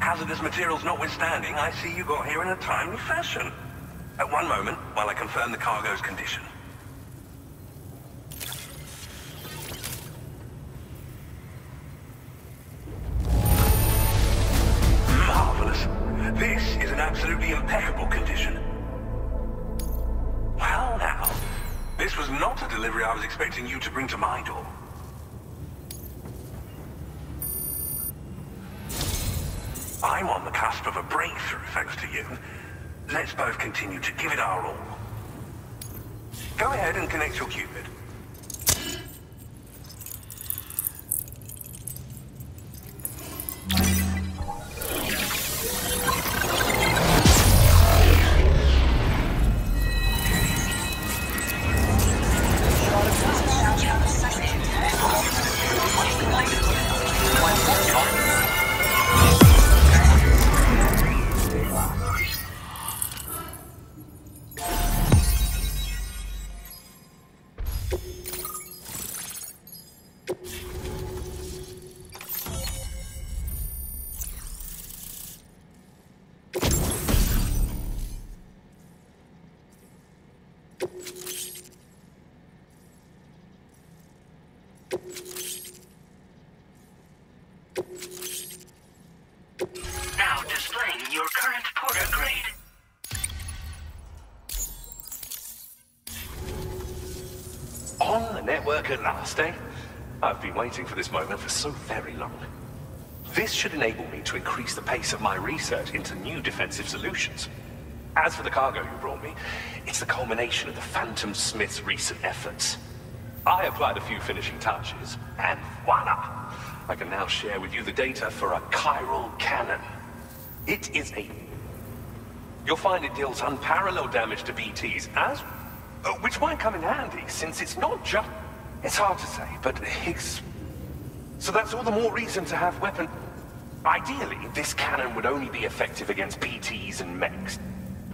Hazardous materials notwithstanding, I see you got here in a timely fashion. At one moment, while I confirm the cargo's condition. Marvelous. This is an absolutely impeccable condition. Well now, this was not a delivery I was expecting you to bring to my door. I'm on the cusp of a breakthrough, thanks to you. Let's both continue to give it our all. Go ahead and connect your Cupid. Now displaying your current porter grade. On the network at last, eh? I've been waiting for this moment for so very long. This should enable me to increase the pace of my research into new defensive solutions. As for the cargo you brought me, it's the culmination of the Phantom Smith's recent efforts. I applied a few finishing touches, and voila! I can now share with you the data for a chiral cannon. It is a... You'll find it deals unparalleled damage to BTs, which might come in handy, since it's not just... It's hard to say, but Higgs... So that's all the more reason to have weapon... Ideally, this cannon would only be effective against PTs and mechs.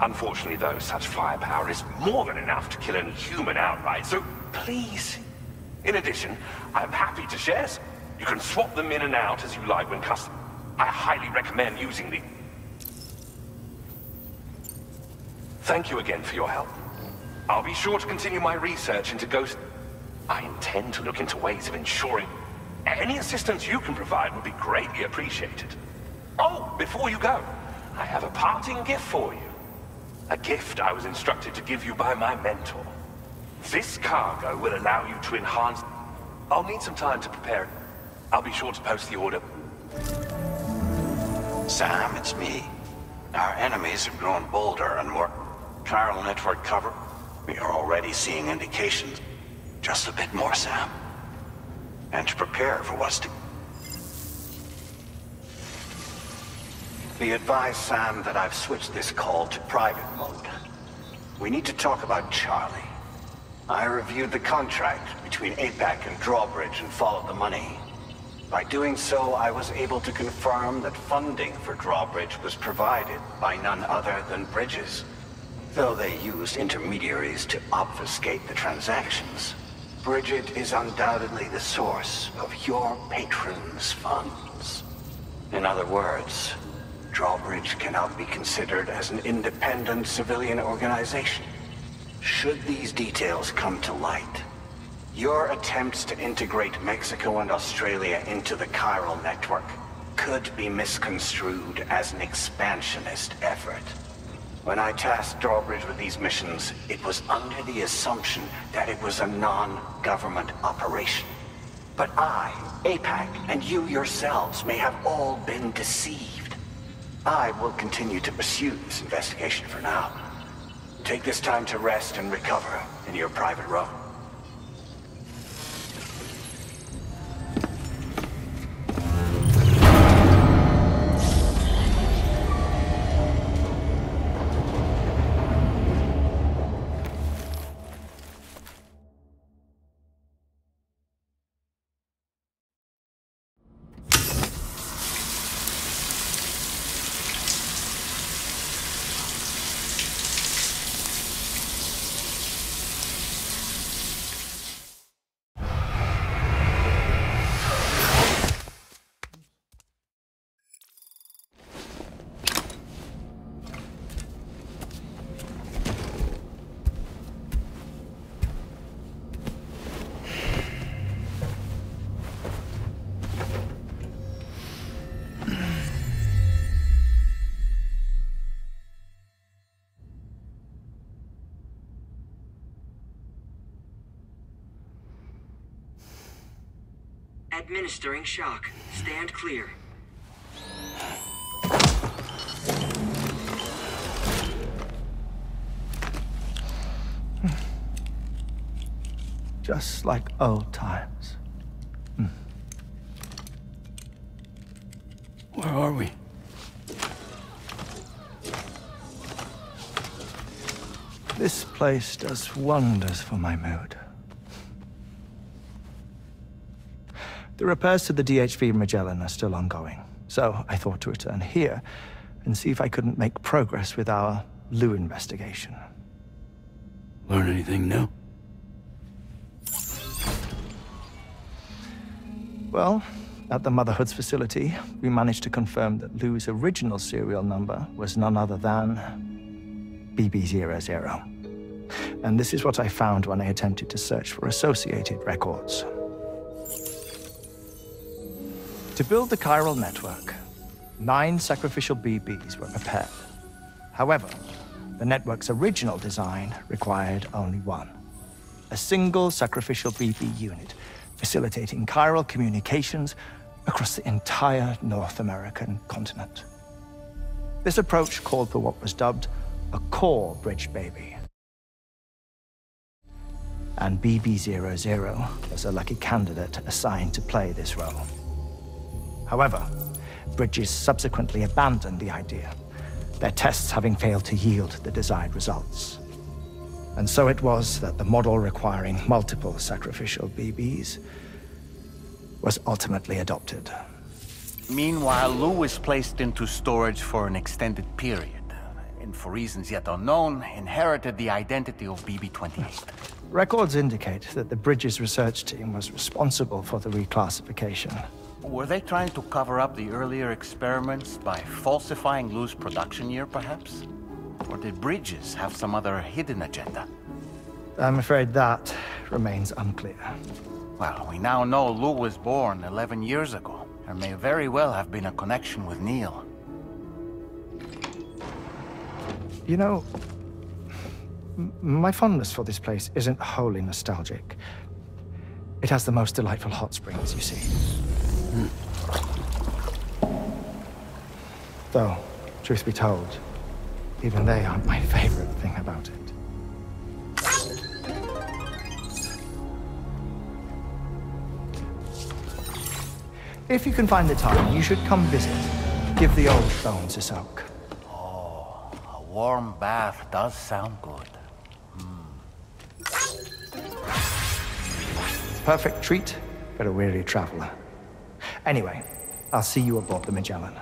Unfortunately, though, such firepower is more than enough to kill any human outright, so please... In addition, I'm happy to share some. You can swap them in and out as you like when custom. I highly recommend using the... Thank you again for your help. I'll be sure to continue my research into Ghost... I intend to look into ways of ensuring... Any assistance you can provide would be greatly appreciated. Oh, before you go, I have a parting gift for you. A gift I was instructed to give you by my mentor. This cargo will allow you to enhance... I'll need some time to prepare it. I'll be sure to post the order. Sam, it's me. Our enemies have grown bolder and more... Chiral network cover. We are already seeing indications. Just a bit more, Sam. And to prepare for what's to... Be advised, Sam, that I've switched this call to private mode. We need to talk about Charlie. I reviewed the contract between APAC and Drawbridge and followed the money. By doing so, I was able to confirm that funding for Drawbridge was provided by none other than Bridges, though they used intermediaries to obfuscate the transactions. Bridget is undoubtedly the source of your patron's funds. In other words, Drawbridge cannot be considered as an independent civilian organization. Should these details come to light, your attempts to integrate Mexico and Australia into the Chiral network could be misconstrued as an expansionist effort. When I tasked Drawbridge with these missions, it was under the assumption that it was a non-government operation. But I, APAC, and you yourselves may have all been deceived. I will continue to pursue this investigation for now. Take this time to rest and recover in your private room. Administering shock. Stand clear. Just like old times. Where are we? This place does wonders for my mood. The repairs to the DHV Magellan are still ongoing, so I thought to return here and see if I couldn't make progress with our Lou investigation. Learn anything new? Well, at the Motherhood's facility, we managed to confirm that Lou's original serial number was none other than BB-00. And this is what I found when I attempted to search for associated records. To build the chiral network, 9 sacrificial BBs were prepared. However, the network's original design required only 1. A single sacrificial BB unit, facilitating chiral communications across the entire North American continent. This approach called for what was dubbed a core bridge baby. And BB-00 was a lucky candidate assigned to play this role. However, Bridges subsequently abandoned the idea, their tests having failed to yield the desired results. And so it was that the model requiring multiple sacrificial BBs was ultimately adopted. Meanwhile, Lou was placed into storage for an extended period, and for reasons yet unknown, inherited the identity of BB-28. Records indicate that the Bridges research team was responsible for the reclassification. Were they trying to cover up the earlier experiments by falsifying Lou's production year, perhaps? Or did Bridges have some other hidden agenda? I'm afraid that remains unclear. Well, we now know Lou was born 11 years ago. There may very well have been a connection with Neil. You know, my fondness for this place isn't wholly nostalgic. It has the most delightful hot springs, you see. Though, truth be told, even they aren't my favorite thing about it. If you can find the time, you should come visit. Give the old bones a soak. Oh, a warm bath does sound good. Perfect treat for a weary traveler. Anyway, I'll see you aboard the Magellan.